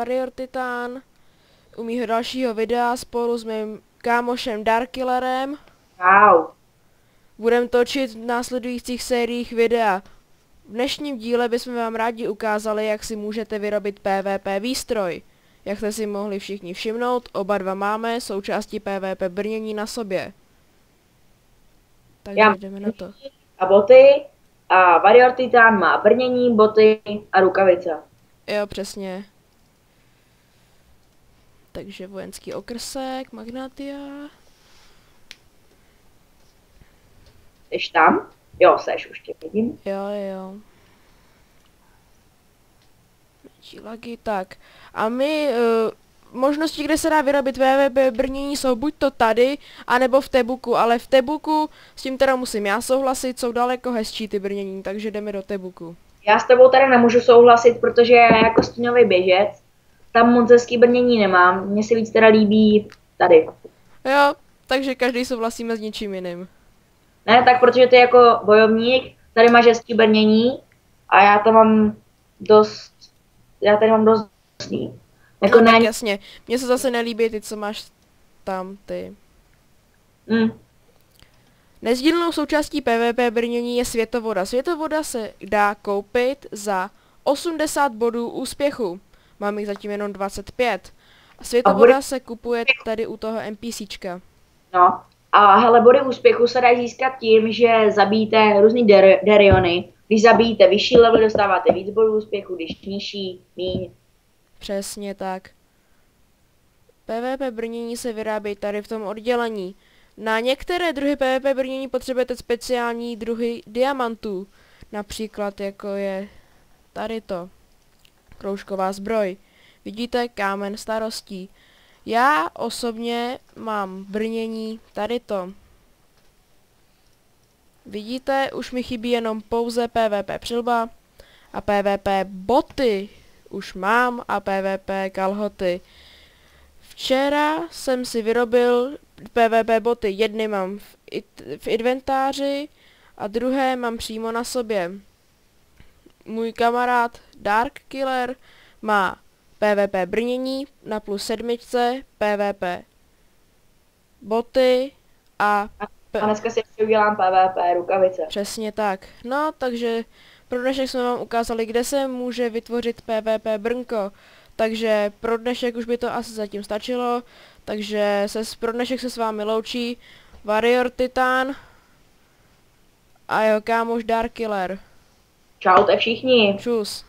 Warrior Titan u mýho dalšího videa spolu s mým kámošem Darkkillerem. Wow. Budeme točit v následujících sériích videa. V dnešním díle bychom vám rádi ukázali, jak si můžete vyrobit PvP výstroj. Jak jste si mohli všichni všimnout, oba dva máme součástí PvP brnění na sobě. Takže jdeme na to. A boty a Warrior Titan má brnění, boty a rukavice. Jo, přesně. Takže vojenský okrsek, Magnatia. Jsi tam? Jo, seš, už tě vidím. Jo. Menší lagy, tak. A my, možnosti, kde se dá vyrobit PvP brnění, jsou buď to tady, anebo v Tebuku, ale v Tebuku, s tím teda musím já souhlasit, jsou daleko hezčí ty brnění, takže jdeme do Tebuku. Já s tebou tady nemůžu souhlasit, protože já jako stínový běžec tam moc hezký brnění nemám. Mně se víc teda líbí tady. Jo, takže každý souhlasíme s něčím jiným. Ne, tak protože ty jako bojovník tady máš hezký brnění a já tam mám dost, tady mám dost jako No tak jasně, mně se zase nelíbí ty, co máš tam, ty. Nezdílnou součástí PvP brnění je světovoda. Světovoda se dá koupit za 80 bodů úspěchu. Mám jich zatím jenom 25. A světovoda se kupuje tady u toho NPCčka. No, a hele, body úspěchu se dají získat tím, že zabijíte různý Deriony. Když zabijíte vyšší level, dostáváte víc bodů úspěchu, když nižší, míň. Přesně tak. PvP brnění se vyrábí tady v tom oddělení. Na některé druhy PvP brnění potřebujete speciální druhy diamantů. Například jako je tady to. Kroužková zbroj. Vidíte, kámen starostí. Já osobně mám brnění tady to. Vidíte, už mi chybí jenom pouze PvP přilba a PvP boty už mám a PvP kalhoty. Včera jsem si vyrobil PvP boty, jedny mám v inventáři a druhé mám přímo na sobě. Můj kamarád Darkkiller má PvP brnění na +7, PvP boty a dneska si ještě udělám PvP rukavice. Přesně tak. No, takže pro dnešek jsme vám ukázali, kde se může vytvořit PvP brnko. Takže pro dnešek už by to asi zatím stačilo. Takže pro dnešek se s vámi loučí Warrior Titan a jeho kámoš Darkkiller. Čau, všichni. Čus.